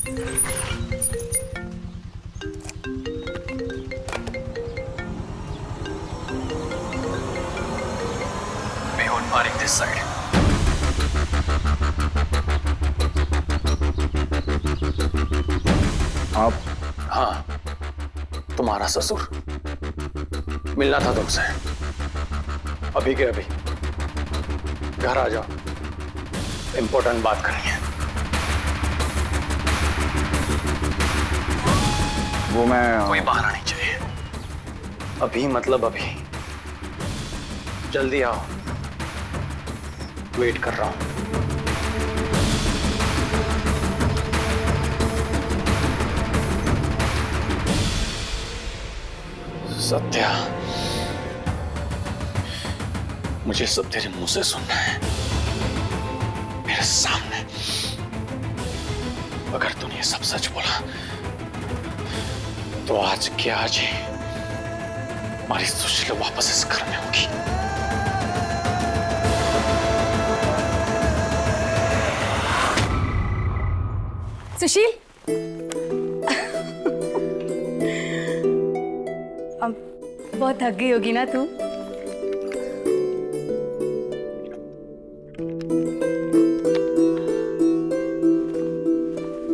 Mehul Parekh this side. आप? हाँ, तुम्हारा ससुर। मिलना था तुमसे। अभी के अभी घर आ जाओ, इंपॉर्टेंट बात करनी है। वो मैं कोई बहाना नहीं चाहिए। अभी मतलब अभी। जल्दी आओ, वेट कर रहा हूं। सत्या, मुझे सब तेरे मुंह से सुनना है, मेरे सामने। अगर तूने ये सब सच बोला तो आज के आज ही हमारी सुशीला वापस इस घर में होगी। सुशील, अब बहुत थक गई होगी ना तू?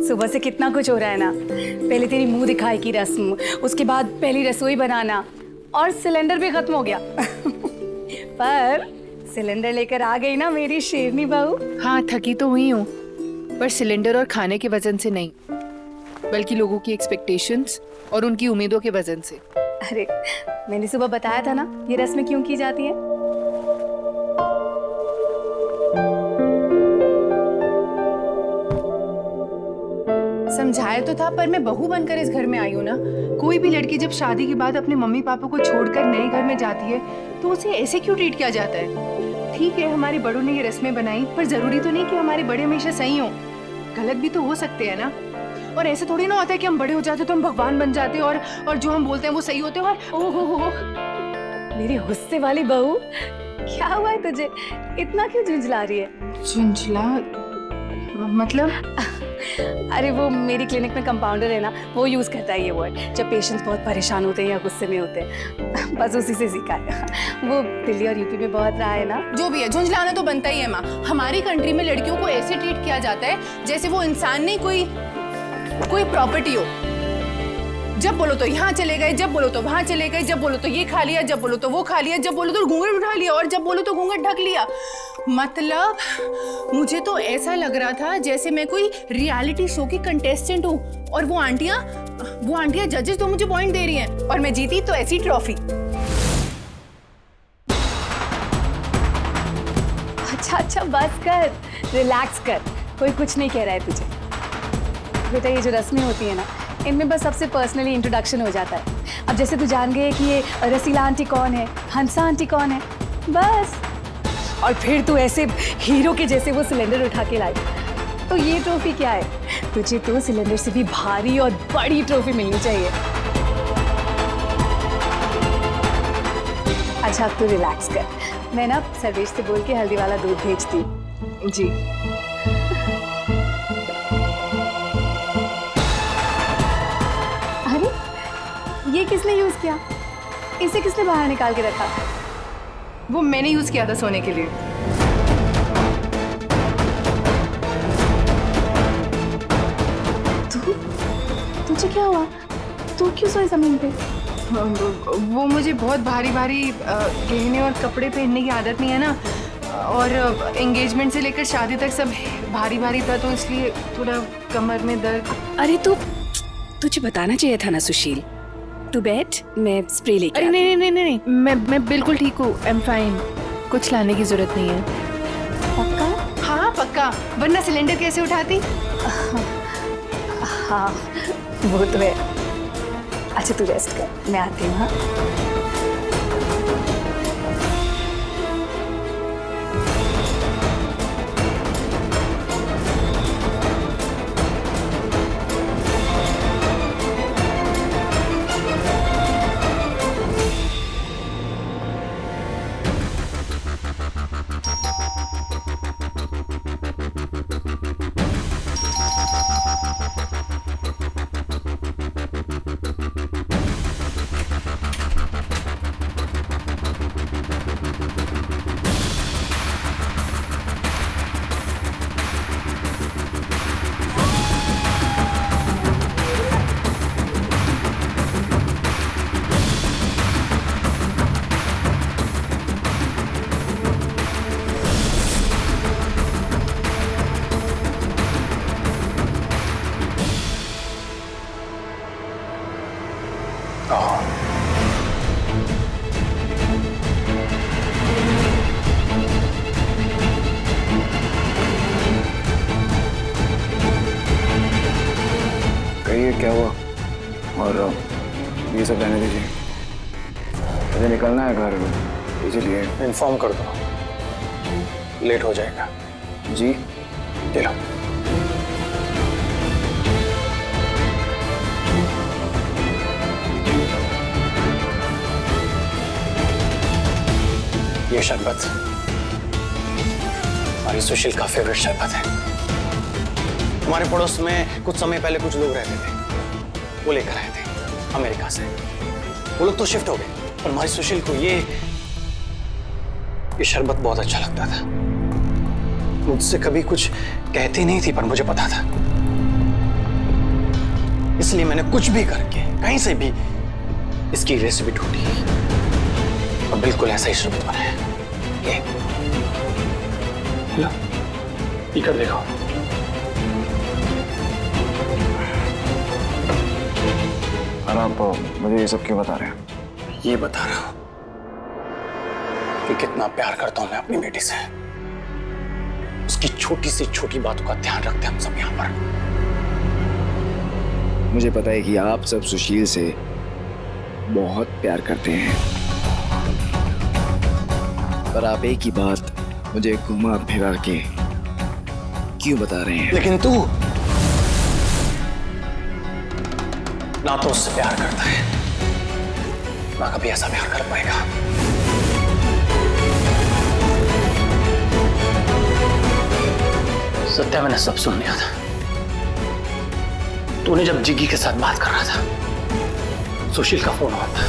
सुबह से कितना कुछ हो रहा है ना। पहले तेरी मुंह दिखाई की रस्म, उसके बाद पहली रसोई बनाना, और सिलेंडर भी खत्म हो गया। पर सिलेंडर लेकर आ गई ना मेरी शेरनी बहू। हाँ, थकी तो हुई हूँ, पर सिलेंडर और खाने के वजन से नहीं, बल्कि लोगों की एक्सपेक्टेशंस और उनकी उम्मीदों के वजन से। अरे, मैंने सुबह बताया था ना ये रस्में क्यों की जाती है। समझाया तो था, पर मैं बहू बनकर इस घर में आई हूँ ना। कोई भी लड़की जब शादी के बाद अपने मम्मी पापा को छोड़कर नए घर में जाती है तो उसे ऐसे क्यों ट्रीट किया जाता है? ठीक है, हमारे बड़ों ने ये रस्में बनाई, पर जरूरी तो नहीं कि हमारे बड़े हमेशा सही हों। गलत भी तो हो सकते हैं ना। और ऐसे थोड़ी ना होता है कि हम बड़े हो जाते तो हम भगवान बन जाते और जो हम बोलते हैं वो सही होते हैं। और ओहो, मेरी गुस्से वाली बहू, क्या हुआ है तुझे? इतना क्यों झुंझला रही है? झुंझला मतलब? अरे वो मेरी क्लिनिक में कंपाउंडर है ना, वो यूज करता है ये वर्ड जब पेशेंट्स बहुत परेशान होते हैं या गुस्से में होते हैं। बस उसी से सीखा है। वो दिल्ली और यूपी में बहुत रहा है ना। जो भी है, झुंझलाना तो बनता ही है माँ। हमारी कंट्री में लड़कियों को ऐसे ट्रीट किया जाता है जैसे वो इंसान नहीं, कोई प्रॉपर्टी हो। जब बोलो तो यहाँ चले गए, जब बोलो तो वहां चले गए, जब बोलो तो ये खा लिया, जब बोलो तो वो खा लिया, जब बोलो तो घूंघट उठा लिया, और जब बोलो तो घूंघट ढक लिया। मतलब मुझे तो ऐसा लग रहा था जैसे मैं कोई रियलिटी शो की कंटेस्टेंट हूँ, और वो आंटियां जजेस तो मुझे पॉइंट दे रही हैं, और मैं जीती तो ऐसी ट्रॉफी। अच्छा, बस कर, रिलैक्स कर। कोई कुछ नहीं कह रहा है तुझे। बेटा, ये जो रस्में होती है ना, इनमें बस सबसे पर्सनली इंट्रोडक्शन हो जाता है। अब जैसे तू जान गई कि ये रसीला आंटी कौन है, हंसा आंटी कौन है, बस। और फिर तू ऐसे हीरो के जैसे वो सिलेंडर उठा के लाई, तो ये ट्रॉफी क्या है? तुझे तो सिलेंडर से भी भारी और बड़ी ट्रॉफी मिलनी चाहिए। अच्छा, अब तू रिलैक्स कर। मैं ना सर्वेश से बोल के हल्दी वाला दूध भेजती हूँ। जी। अरे, ये किसने यूज किया? इसे किसने बाहर निकाल के रखा? वो मैंने यूज किया था सोने के लिए। तुझे क्या हुआ? तू क्यों सोई जमीन पे? वो मुझे बहुत भारी गहने और कपड़े पहनने की आदत नहीं है ना, और एंगेजमेंट से लेकर शादी तक सब भारी था, तो इसलिए थोड़ा कमर में दर्द। अरे तुझे बताना चाहिए था ना सुशील। तू बैठ, मैं स्प्रे लेके। अरे नहीं, मैं बिल्कुल ठीक हूँ। I am fine. कुछ लाने की जरूरत नहीं है। पक्का? हाँ पक्का, वरना सिलेंडर कैसे उठाती? हाँ, वो तो है। अच्छा, तू रेस्ट कर, मैं आती हूँ। हाँ, क्या हुआ? और ये सब रहने दीजिए, मुझे निकलना है घर, इसीलिए इन्फॉर्म कर दो, लेट हो जाएगा। जी। चलो। ये शरबत हमारी सुशील का फेवरेट शरबत है। हमारे पड़ोस में कुछ समय पहले कुछ लोग रहते थे, वो लेकर आए थे अमेरिका से। वो लोग तो शिफ्ट हो गए, पर हमारी सुशील को ये शरबत बहुत अच्छा लगता था। मुझसे कभी कुछ कहती नहीं थी, पर मुझे पता था, इसलिए मैंने कुछ भी करके कहीं से भी इसकी रेसिपी ढूंढी और बिल्कुल ऐसा ही शरबत बनाया। ये लो, पीकर देखो। और आप मुझे ये सब क्यों बता रहे हैं? ये बता रहा हूं कि कितना प्यार करता हूं मैं अपनी बेटी से। उसकी छोटी से छोटी बातों का ध्यान रखते हैं हम सब यहाँ पर। मुझे पता है कि आप सब सुशील से बहुत प्यार करते हैं, पर आप एक ही बात मुझे घुमा फिरा के क्यों बता रहे हैं? लेकिन तू ना तो उससे प्यार करता है, ना कभी ऐसा प्यार कर पाएगा। सत्या, मैंने सब सुन लिया था। तूने जब जिग्गी के साथ बात कर रहा था, सुशील का फोन आया था,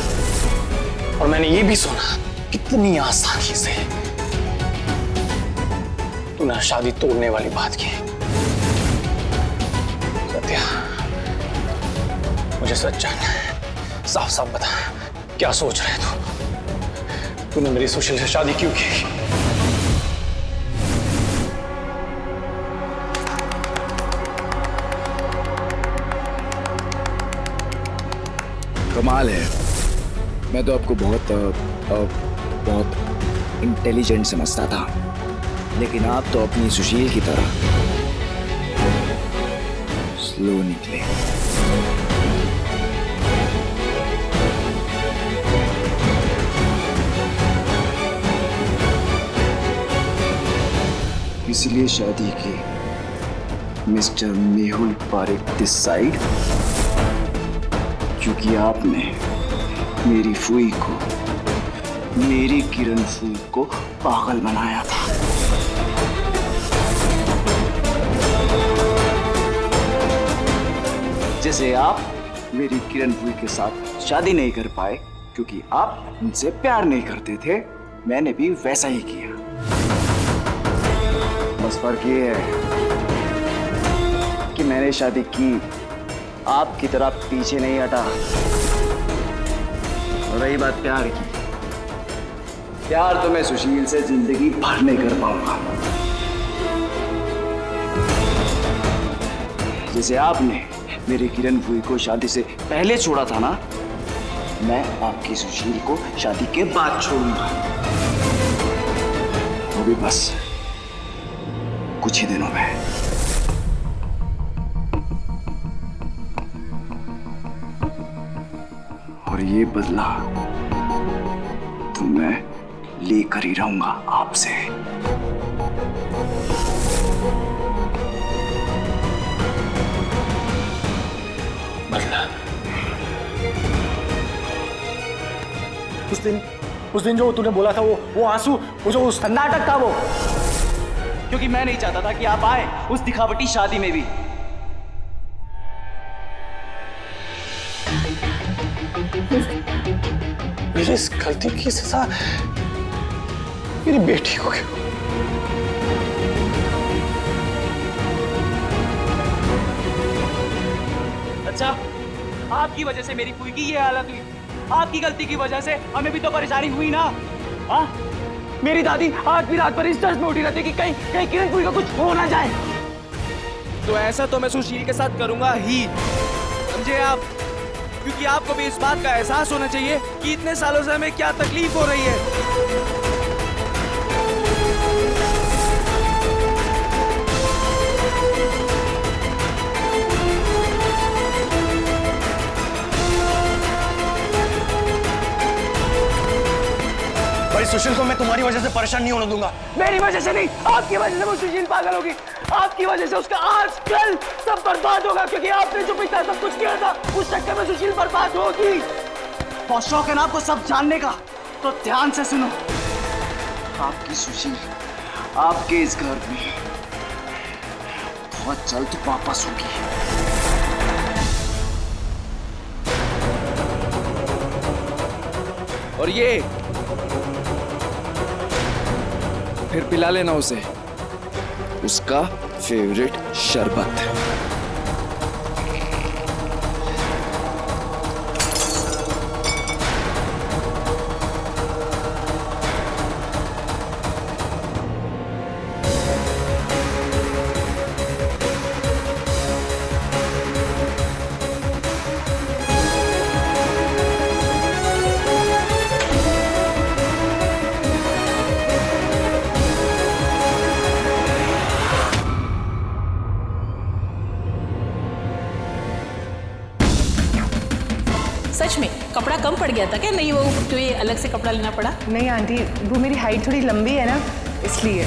और मैंने ये भी सुना कितनी आसानी से तूने शादी तोड़ने वाली बात की। सत्या, मुझे सच जानना है, साफ साफ बता, क्या सोच रहे तू? तूने मेरी सुशील से शादी क्यों की? कमाल है, मैं तो आपको बहुत इंटेलिजेंट समझता था, लेकिन आप तो अपनी सुशील की तरह स्लो निकले। इसलिए शादी की mister Mehul Parekh this side, क्योंकि आपने मेरी फूई को, मेरी किरण फूई को पागल बनाया था। जैसे आप मेरी किरण फूई के साथ शादी नहीं कर पाए क्योंकि आप उनसे प्यार नहीं करते थे, मैंने भी वैसा ही किया। बस फर्क ये है कि मैंने शादी की, आपकी तरह पीछे नहीं हटा। और रही बात प्यार की, प्यार तो मैं सुशील से जिंदगी भर नहीं कर पाऊंगा। जैसे आपने मेरी किरण फूई को शादी से पहले छोड़ा था ना, मैं आपकी सुशील को शादी के बाद छोड़ूंगा, वो भी बस कुछ ही दिनों में। और ये बदला तो मैं लेकर ही रहूंगा आपसे। बदला? उस दिन जो तूने बोला था, वो आंसू, वो जो उस नाटक था, वो क्योंकि मैं नहीं चाहता था कि आप आए उस दिखावटी शादी में भी। मेरी इस गलती की सजा मेरी बेटी को क्यों? अच्छा, आपकी वजह से मेरी फूई की ये हालत हुई, आपकी गलती की वजह से हमें भी तो परेशानी हुई ना। हाँ, मेरी दादी आज भी रात भर इस डर में उठी रहती कि कहीं किरण फूई का कुछ हो ना जाए। तो ऐसा तो मैं सुशील के साथ करूंगा ही, समझे आप? क्योंकि आपको भी इस बात का एहसास होना चाहिए कि इतने सालों से हमें क्या तकलीफ हो रही है। सुशील को मैं तुम्हारी वजह से परेशान नहीं होने दूंगा। मेरी वजह से नहीं, आपकी वजह से वो सुशील पागल होगी। आपकी वजह से उसका आज कल सब बर्बाद होगा, क्योंकि आपने जो पिता सब कुछ किया था उस चक्कर में सुशील बर्बाद होगी। बहुत शौक है ना आपको सब जानने का, तो ध्यान से सुनो। आपकी सुशील आपके इस घर में बहुत जल्द वापस होगी। और ये फिर पिला लेना उसे उसका फेवरेट शरबत। सच में कपड़ा कम पड़ गया था क्या? नहीं वो तो ये अलग से कपड़ा लेना पड़ा? नहीं आंटी, वो मेरी हाइट थोड़ी लंबी है ना, इसलिए।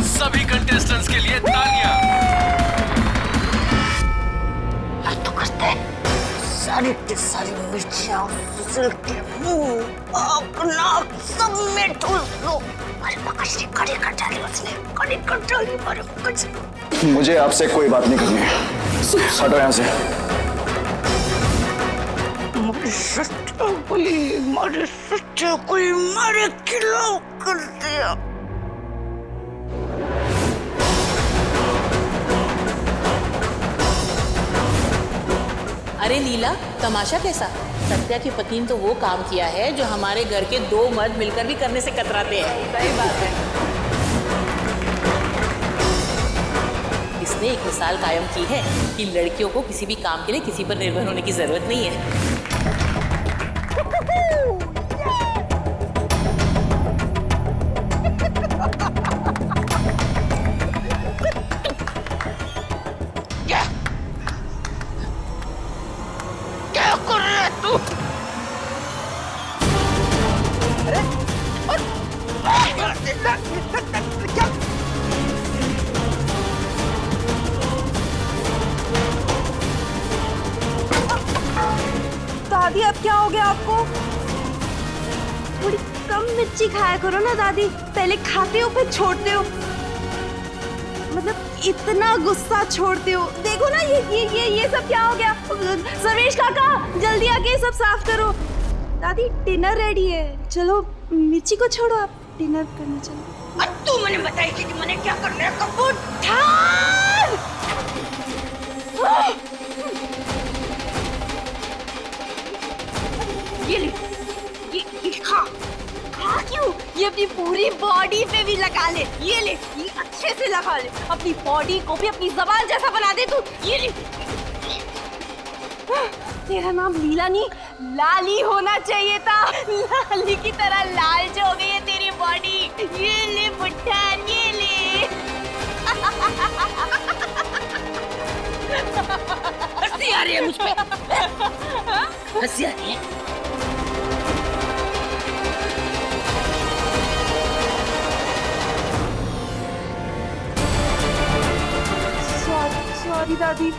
सभी कंटेस्टेंट्स के लिए तालियां। तो करते हैं सारी की सारी मिर्चियां सुशील के मुंह आँख नाक सब में ठूस लो। अरे पकड़ कड़ी कर डाली उसने, कड़ी कर डाली। अरे पकड़। मुझे आपसे कोई बात नहीं करनी है, हटो यहाँ से। मारे सच्चा कोई मारे खिलाओ कर दिया। अरे लीला, तमाशा कैसा? सत्या की पत्नी ने तो वो काम किया है जो हमारे घर के 2 मर्द मिलकर भी करने से कतराते हैं। सही बात है। इसने एक मिसाल कायम की है कि लड़कियों को किसी भी काम के लिए किसी पर निर्भर होने की जरूरत नहीं है। क्या कर रहा है तू? दादी अब क्या हो गया आपको? थोड़ी कम मिर्ची खाया करो ना दादी, पहले खाते हो फिर छोड़ते हो। मतलब इतना गुस्सा छोड़ते हो। देखो ना ये सब क्या हो गया? सर्वेश काका जल्दी आके सब साफ करो। दादी डिनर रेडी है, चलो मिर्ची को छोड़ो, आप डिनर करने चलो। तू मैंने बताई थी कि मैंने क्या करना है। कपूर ये ले, ये खा। खा क्यों? ये अपनी पूरी बॉडी पे भी लगा ले। ये ले, ये अच्छे से लगा ले, अपनी बॉडी को भी अपनी जबान जैसा बना दे तू। ये ले। तेरा नाम लीला नहीं लाली होना चाहिए था। लाली की तरह लाल जो हो गई है तेरी बॉडी। ये ले बुट्टा, ये ले। हंसी आ रही है मुझ पे, हंसी आ रही है। सॉरी दादी,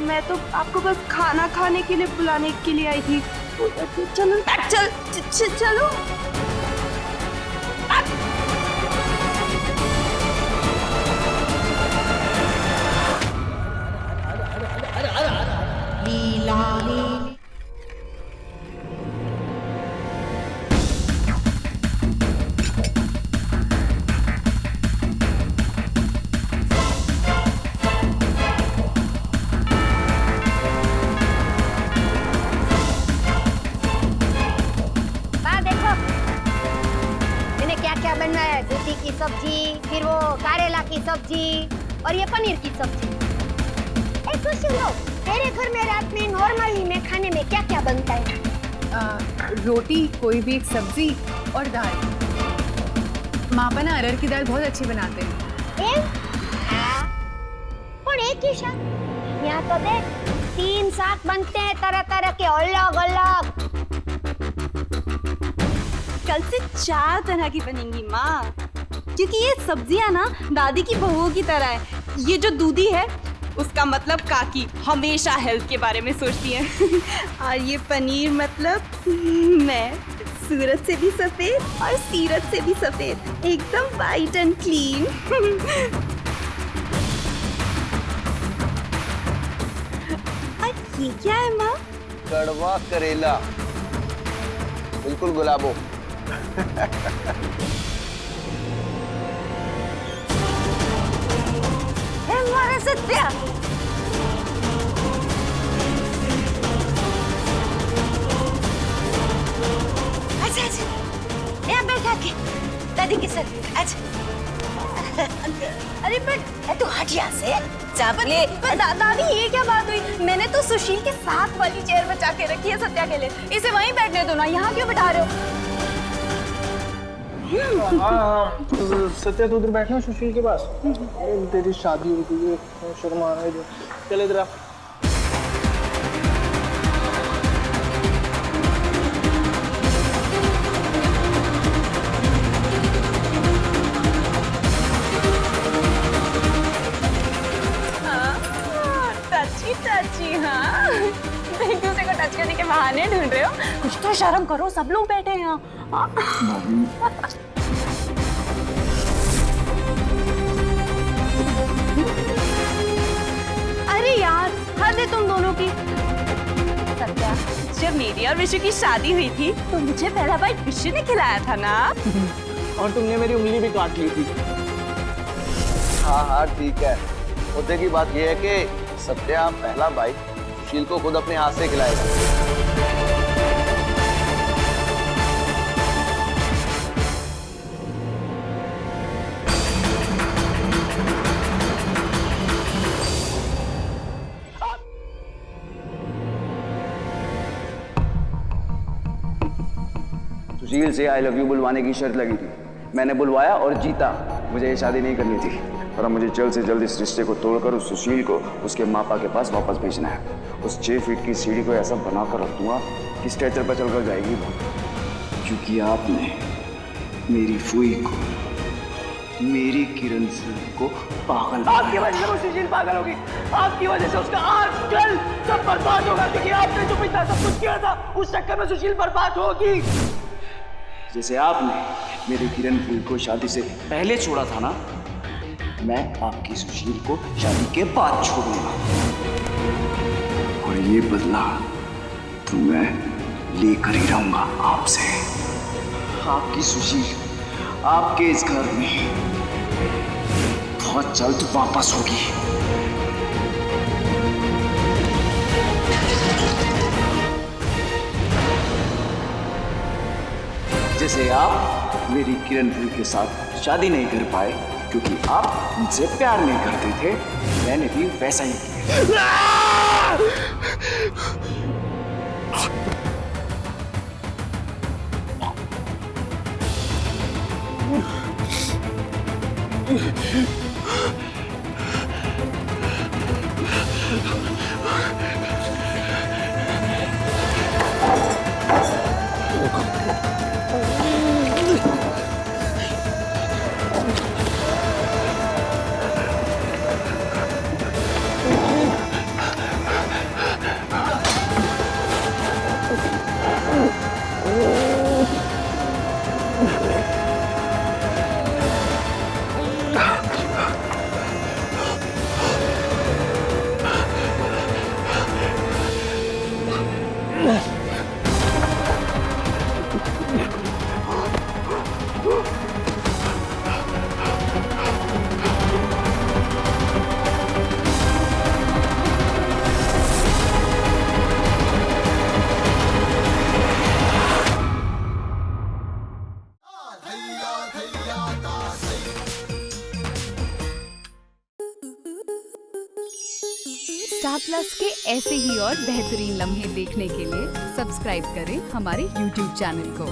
मैं तो आपको बस खाना खाने के लिए बुलाने के लिए आई थी। चलो चलो। की सब्जी, फिर वो करेला की सब्जी और ये पनीर की सब्जी। सुनो, तेरे घर में रात में नॉर्मली में खाने में क्या क्या बनता है? रोटी, कोई भी एक सब्जी और दाल। मापा ना अरहर की दाल बहुत अच्छी बनाते हैं। और एक ही शाक? यहाँ तो देख 3 शाक बनते हैं तरह तरह के अलग अलग। कल से 4 तरह की बनेंगी माँ, क्योंकि ये सब्जियां ना दादी की बहुओं की तरह है। ये जो दूधी है उसका मतलब काकी हमेशा हेल्थ के बारे में सोचती है और ये पनीर मतलब मैं, सूरत से भी सफेद और सीरत से भी सफेद, एकदम वाइट एंड क्लीन। और ये क्या है माँ? कड़वा करेला, बिल्कुल गुलाबो। हमारे सत्या अच्छा अच्छा यहाँ बैठा के दादी के साथ। अच्छा अरे पर तू हट यहाँ से चापले। दादी ये क्या बात हुई? मैंने तो सुशील के साथ वाली चेयर बचा के रखी है सत्या के लिए, इसे वहीं बैठने दो ना, यहाँ क्यों बिठा रहे हो? सत्या तू उधर बैठना सुशील के पास। तेरी शादी हुई थी, शर्मा रहा है। चल इधर आ। टची टची, हाँ एक दूसरे को टच करने के बहाने ढूंढ रहे हो? कुछ तो शर्म करो, सब लोग बैठे हैं यहाँ। अरे यार हद है तुम दोनों की। सत्या, जब मेरी और विशु की शादी हुई थी तो मुझे पहला बाइट विशु ने खिलाया था ना? और तुमने मेरी उंगली भी काट ली थी। हाँ हाँ ठीक है। मुद्दे की बात यह है कि सत्या पहला बाइट सुशील को खुद अपने हाथ से खिलाएगा। सुशील से आई लव यू बुलवाने की शर्त लगी थी, मैंने बुलवाया और जीता। मुझे ये शादी नहीं करनी थी, पर अब मुझे जल्द से जल्द इस रिश्ते को तोड़कर उस सुशील को उसके मापा के पास वापस भेजना है। उस 6 फीट की सीढ़ी को ऐसा बनाकर रख दूंगा कि स्ट्रेचर पर चलकर जाएगी वो। क्योंकि आपने मेरी फूई को, मेरी किरण को पागल, आपकी वजह से वो सुशील पागल होगी। आपकी वजह से उसका आजकल सब बर्बाद होगा, क्योंकि आपने जो पिता सब कुछ किया था उस चक्कर में सुशील बर्बाद होगी। जैसे आपने मेरे किरण फूल को शादी से पहले छोड़ा था ना, मैं आपकी सुशील को शादी के बाद छोड़ूंगा। और ये बदला तो मैं लेकर ही रहूंगा आपसे। आपकी सुशील आपके इस घर में बहुत जल्द वापस होगी। जैसे आप मेरी किरण फूल के साथ शादी नहीं कर पाए क्योंकि आप उनसे प्यार नहीं करते थे, मैंने भी वैसा ही किया। स्टार प्लस के ऐसे ही और बेहतरीन लम्हे देखने के लिए सब्सक्राइब करें हमारे YouTube चैनल को।